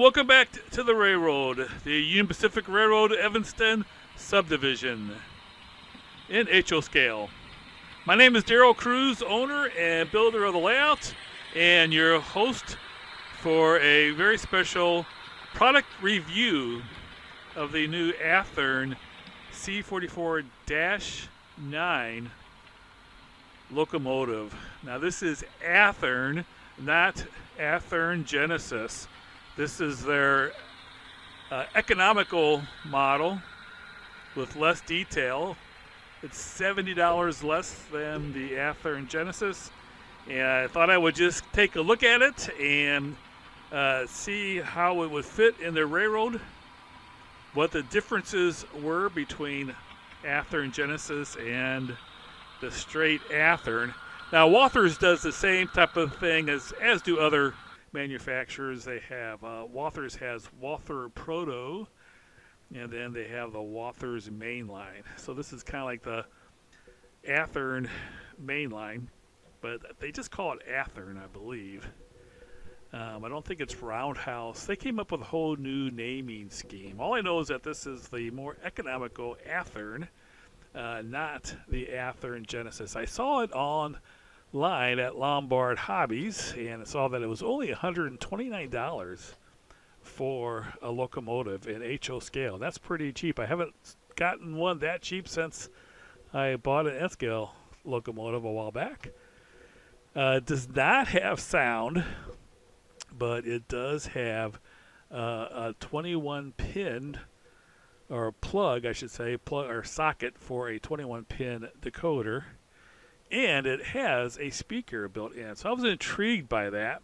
welcome back to the railroad, the Union Pacific Railroad Evanston Subdivision in HO Scale. My name is Darrell Cruz, owner and builder of the layout, and your host for a very special product review of the new Athearn C33-9W locomotive. Now this is Athearn, not Athearn Genesis. This is their economical model with less detail. It's $70 less than the Athearn Genesis, and I thought I would just take a look at it and see how it would fit in the railroad, what the differences were between Athearn Genesis and the straight Athearn. Now Walthers does the same type of thing as do other manufacturers. They have Walthers has Walther Proto, and then they have the Walthers mainline. So this is kind of like the Athearn mainline, but they just call it Athearn, I believe. I don't think it's Roundhouse. They came up with a whole new naming scheme. All I know is that this is the more economical Athearn, not the Athearn Genesis. I saw it online at Lombard Hobbies, and I saw that it was only $129 for a locomotive in HO scale. That's pretty cheap. I haven't gotten one that cheap since I bought an S-scale locomotive a while back. It does not have sound, but it does have a 21-pin, or plug, I should say, plug or socket for a 21-pin decoder, and it has a speaker built in. So I was intrigued by that.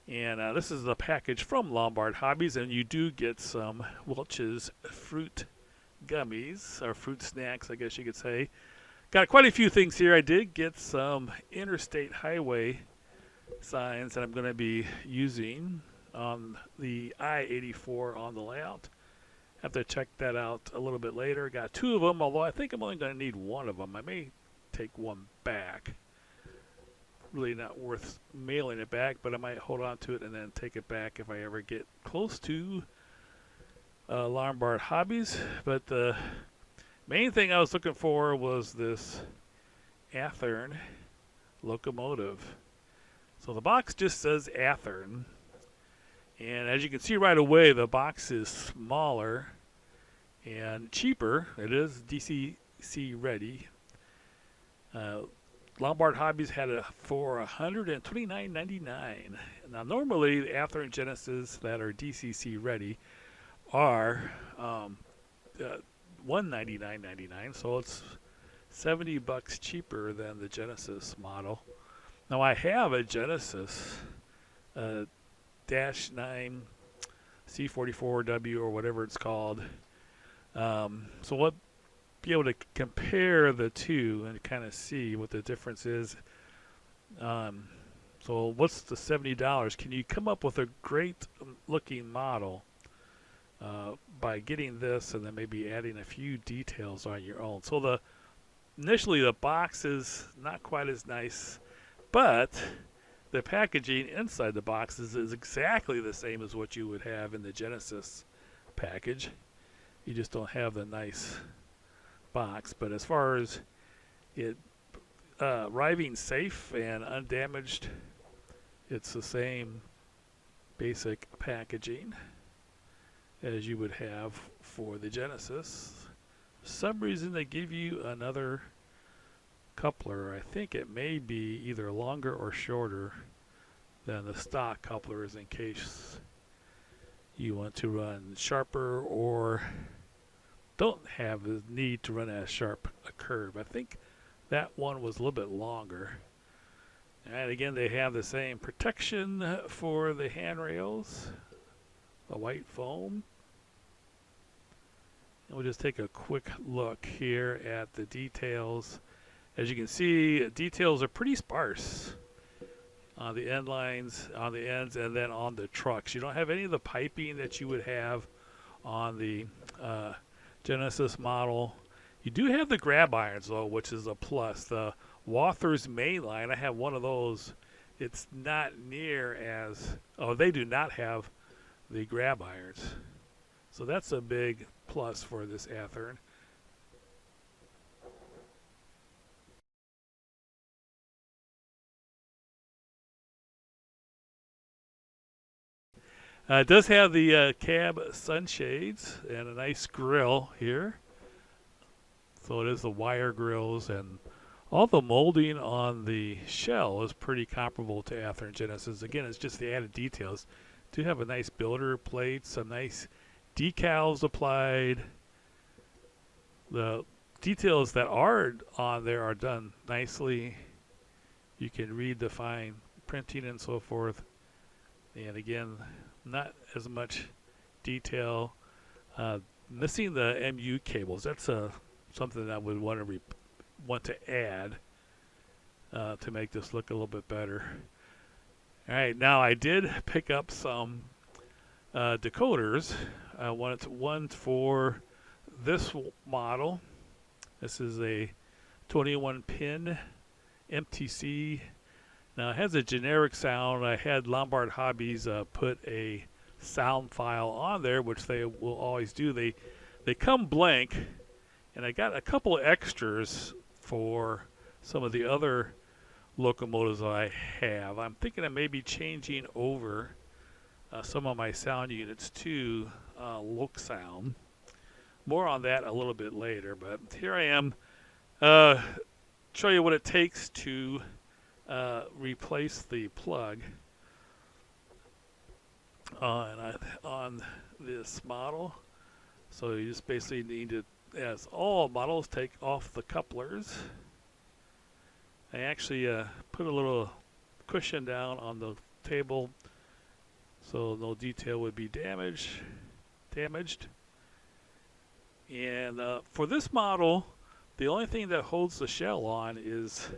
And this is the package from Lombard Hobbies, and you do get some Welch's fruit gummies, or fruit snacks, I guess you could say. Got quite a few things here. I did get some interstate highway signs that I'm going to be using on the I-84 on the layout. Have to check that out a little bit later. Got two of them, although I think I'm only going to need one of them. I may take one back. Really not worth mailing it back, but I might hold on to it and then take it back if I ever get close to Lombard Hobbies. But the main thing I was looking for was this Athearn locomotive. So the box just says Athearn, and as you can see right away, the box is smaller and cheaper. It is DCC Ready. Lombard Hobbies had it for $129.99. Now, normally the Athearn Genesis that are DCC Ready are $199.99, so it's $70 cheaper than the Genesis model. Now, I have a Genesis Dash 9 C34W or whatever it's called. So we'll be able to compare the two and kind of see what the difference is. So what's the $70? Can you come up with a great looking model by getting this and then maybe adding a few details on your own? So initially the box is not quite as nice, but the packaging inside the box is exactly the same as what you would have in the Genesis package. You just don't have the nice box. But as far as it arriving safe and undamaged, it's the same basic packaging as you would have for the Genesis. For some reason they give you another coupler. I think it may be either longer or shorter than the stock couplers in case you want to run sharper or don't have the need to run as sharp a curve. I think that one was a little bit longer. And again, they have the same protection for the handrails, the white foam. And we'll just take a quick look here at the details. As you can see, details are pretty sparse on the end lines, on the ends, and then on the trucks. You don't have any of the piping that you would have on the Genesis model. You do have the grab irons, though, which is a plus. The Walthers mainline, I have one of those. It's not near as, oh, they do not have the grab irons. So that's a big plus for this Athearn. It does have the cab sunshades and a nice grill here. So it is the wire grills, and all the molding on the shell is pretty comparable to Athearn Genesis. Again, it's just the added details. Do have a nice builder plate, some nice decals applied. The details that are on there are done nicely. You can read the fine printing and so forth. And again, not as much detail. Missing the MU cables. That's something that I would want to add to make this look a little bit better. All right, now I did pick up some decoders. I wanted one for this model. This is a 21-pin MTC. Now it has a generic sound. I had Lombard Hobbies put a sound file on there, which they will always do. They come blank, and I got a couple of extras for some of the other locomotives I have. I'm thinking of maybe changing over some of my sound units to Loc Sound. More on that a little bit later, but here I am. Show you what it takes to replace the plug on this model. So you just basically need to, as all models, take off the couplers. I actually put a little cushion down on the table so no detail would be damaged. And for this model, the only thing that holds the shell on is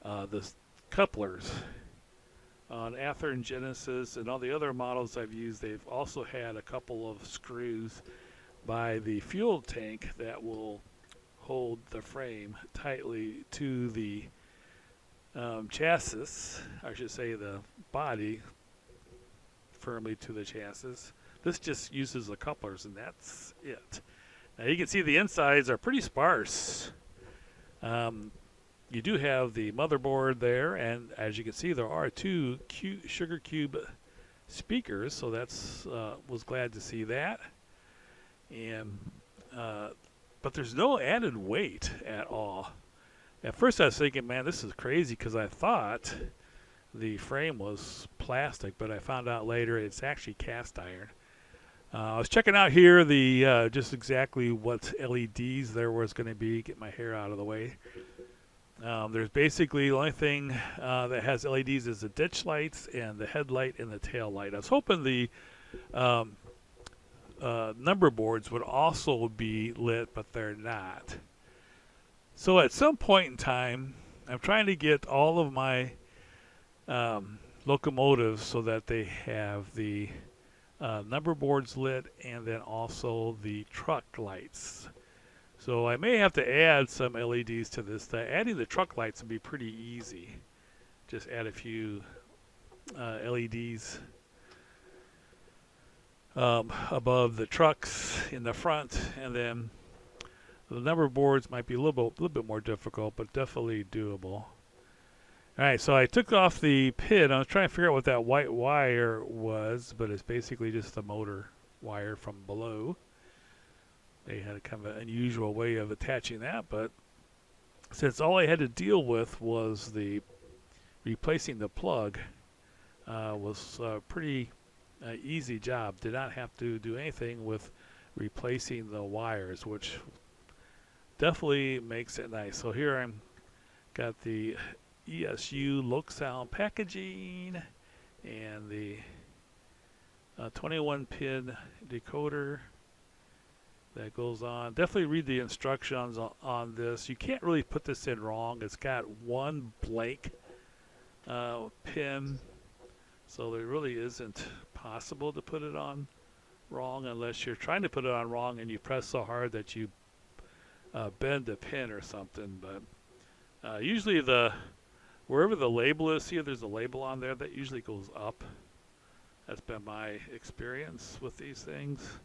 the couplers. On Athearn Genesis and all the other models I've used, they've also had a couple of screws by the fuel tank that will hold the frame tightly to the chassis, I should say the body firmly to the chassis. This just uses the couplers, and that's it. Now you can see the insides are pretty sparse. You do have the motherboard there, and as you can see, there are two Sugar Cube speakers, so that's was glad to see that. And but there's no added weight at all. At first I was thinking, man, this is crazy, because I thought the frame was plastic, but I found out later it's actually cast iron. I was checking out here the just exactly what LEDs there was going to be. Get my hair out of the way. There's basically the only thing that has LEDs is the ditch lights and the headlight and the tail light. I was hoping the number boards would also be lit, but they're not. So at some point in time, I'm trying to get all of my locomotives so that they have the number boards lit and then also the truck lights. So I may have to add some LEDs to this. Adding the truck lights would be pretty easy. Just add a few LEDs above the trucks in the front, and then the number boards might be a little bit more difficult, but definitely doable. All right, so I took off the pin. I was trying to figure out what that white wire was, but it's basically just the motor wire from below. They had a kind of an unusual way of attaching that, but since all I had to deal with was the replacing the plug, was a pretty easy job. Did not have to do anything with replacing the wires, which definitely makes it nice. So here I'm got the ESU Loc Sound packaging and the 21-pin decoder that goes on. Definitely read the instructions on this. You can't really put this in wrong. It's got one blank pin, so it really isn't possible to put it on wrong unless you're trying to put it on wrong and you press so hard that you bend the pin or something. But usually wherever the label is, see if there's a label on there, that usually goes up. That's been my experience with these things.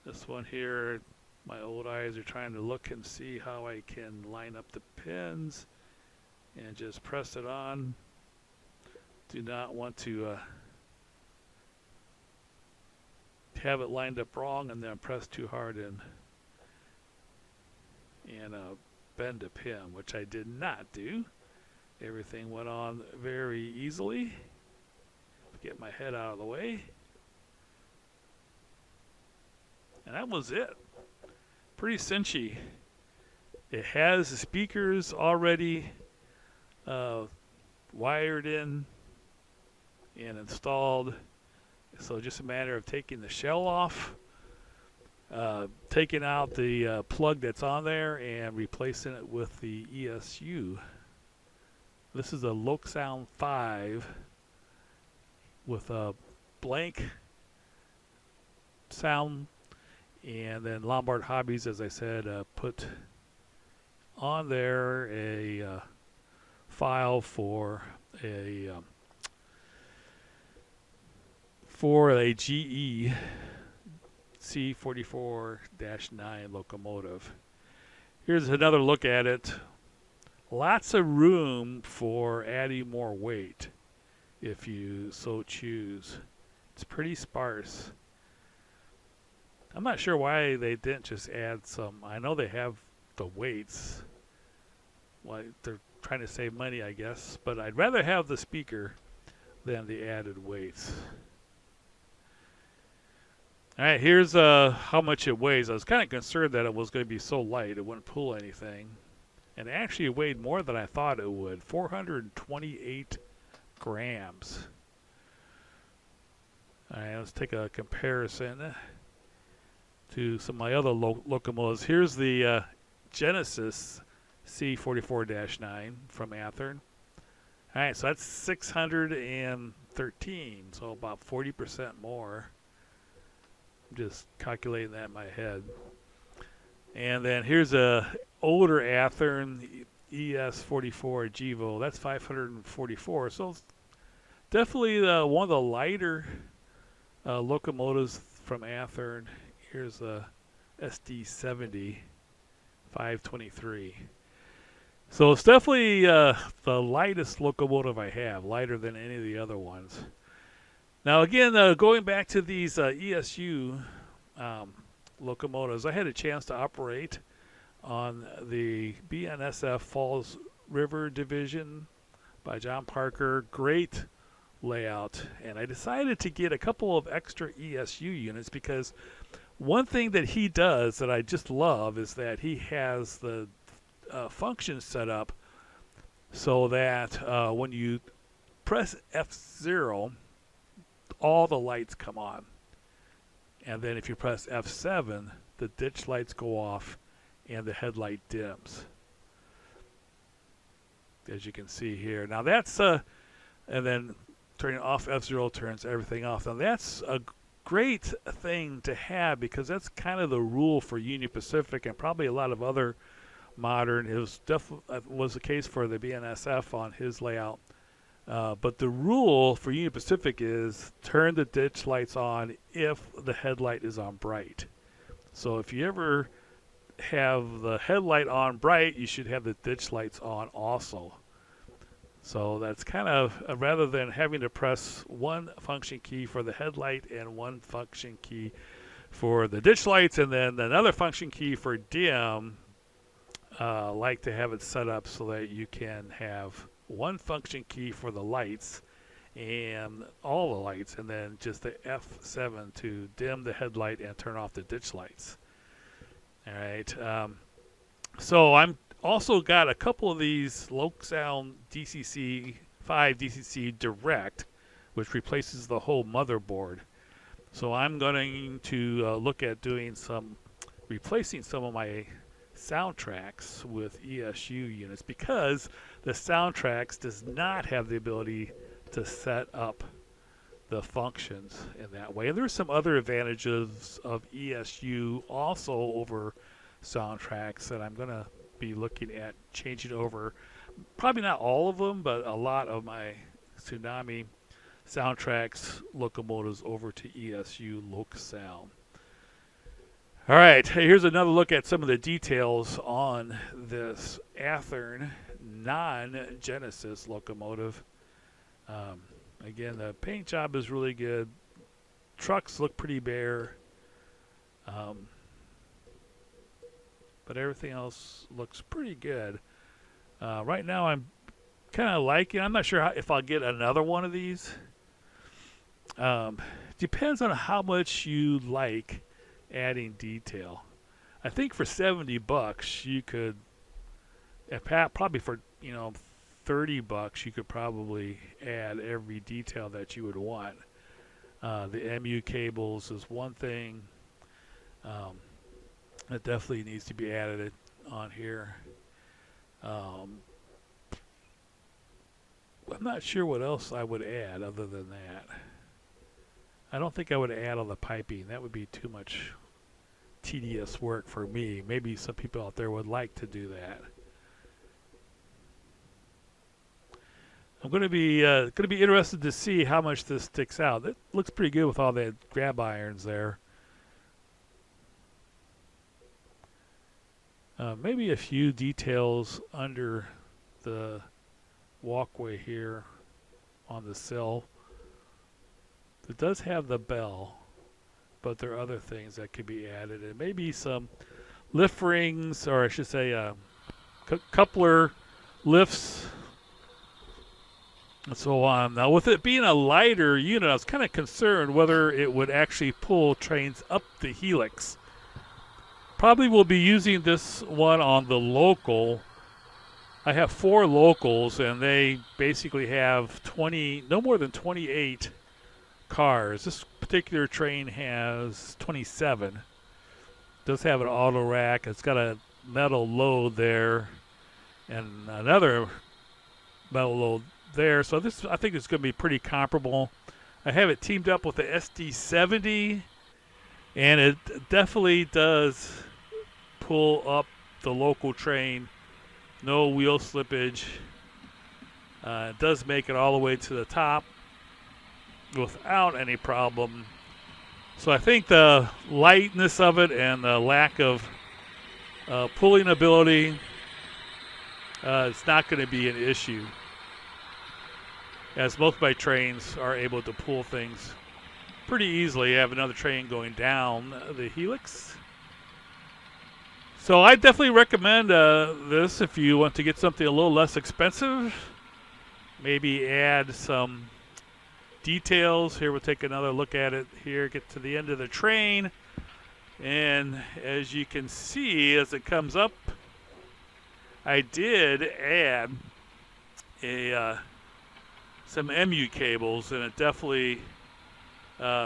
This one here, my old eyes are trying to look and see how I can line up the pins and just press it on. Do not want to have it lined up wrong and then press too hard and bend a pin, which I did not do. Everything went on very easily. Get my head out of the way. And that was it. Pretty cinchy. It has the speakers already wired in and installed. So just a matter of taking the shell off, taking out the plug that's on there and replacing it with the ESU. This is a Loxsound 5 with a blank sound, and then Lombard Hobbies, as I said, put on there a file for a GE C33-9W locomotive. Here's another look at it. Lots of room for adding more weight if you so choose. It's pretty sparse. I'm not sure why they didn't just add some. I know they have the weights. Well, they're trying to save money, I guess, but I'd rather have the speaker than the added weights. Alright, here's how much it weighs. I was kind of concerned that it was going to be so light it wouldn't pull anything. And actually it weighed more than I thought it would. 428 grams. Alright, let's take a comparison to some of my other locomotives. Here's the Genesis C34-9 from Athearn. Alright, so that's 613, so about 40% more. I'm just calculating that in my head. And then here's a older Athearn ES44 Gevo. That's 544. So it's definitely one of the lighter locomotives from Athearn. Here's a SD70 523. So it's definitely the lightest locomotive I have, lighter than any of the other ones. Now again, going back to these ESU locomotives, I had a chance to operate on the BNSF Falls River Division by John Parker. Great layout. And I decided to get a couple of extra ESU units because one thing that he does that I just love is that he has the function set up so that when you press F0, all the lights come on. And then if you press F7, the ditch lights go off and the headlight dims, as you can see here. Now that's and then turning off F0 turns everything off. Now that's a great thing to have because that's kind of the rule for Union Pacific and probably a lot of other modern. It was definitely was the case for the BNSF on his layout. But the rule for Union Pacific is turn the ditch lights on if the headlight is on bright. So if you ever have the headlight on bright, you should have the ditch lights on also. So that's kind of, rather than having to press one function key for the headlight and one function key for the ditch lights and then another function key for dim, like to have it set up so that you can have one function key for the lights and all the lights, and then just the F7 to dim the headlight and turn off the ditch lights. All right. So I'm also got a couple of these Loxsound DCC 5 DCC Direct, which replaces the whole motherboard. So I'm going to look at doing replacing some of my soundtracks with ESU units because the soundtracks does not have the ability to set up the functions in that way. And there's some other advantages of ESU also over soundtracks that I'm going to be looking at changing over. Probably not all of them, but a lot of my Tsunami Soundtrack's locomotives over to ESU LocSal. All right, here's another look at some of the details on this Athearn non-Genesis locomotive. Again, the paint job is really good. Trucks look pretty bare. But everything else looks pretty good. Right now I'm kind of liking, I'm not sure if I'll get another one of these. Depends on how much you like adding detail. I think for $70 you could, probably for $30 you could probably add every detail that you would want. The MU cables is one thing that definitely needs to be added on here. I'm not sure what else I would add other than that. I don't think I would add all the piping. That would be too much tedious work for me. Maybe some people out there would like to do that. I'm going to be interested to see how much this sticks out. It looks pretty good with all the grab irons there. Maybe a few details under the walkway here on the sill. It does have the bell, but there are other things that could be added, and maybe some lift rings, or I should say coupler lifts and so on. Now, with it being a lighter unit, I was kind of concerned whether it would actually pull trains up the helix. Probably will be using this one on the local. I have 4 locals, and they basically have no more than 28 cars. This particular train has 27. It does have an auto rack. It's got a metal load there and another metal load there. So this, I think it's going to be pretty comparable. I have it teamed up with the SD70, and it definitely does pull up the local train. No wheel slippage. It does make it all the way to the top without any problem. So I think the lightness of it and the lack of pulling ability, it's not going to be an issue, as most of my trains are able to pull things pretty easily. I have another train going down the helix. So I definitely recommend this if you want to get something a little less expensive. Maybe add some details. Here we'll take another look at it here, get to the end of the train, and as you can see as it comes up, I did add some MU cables, and it definitely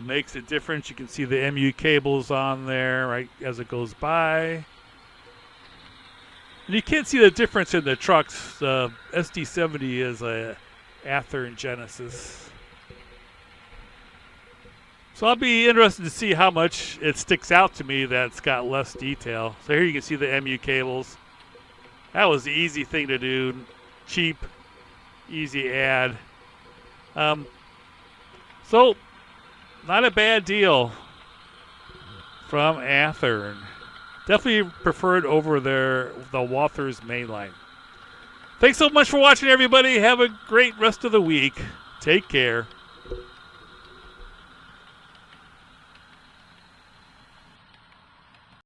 makes a difference. You can see the MU cables on there right as it goes by. And you can't see the difference in the trucks. SD70 is a Athearn Genesis. So I'll be interested to see how much it sticks out to me that it's got less detail. So here you can see the MU cables. That was the easy thing to do. Cheap, easy add. So not a bad deal from Athearn. Definitely preferred over the Walthers mainline. Thanks so much for watching, everybody. Have a great rest of the week. Take care.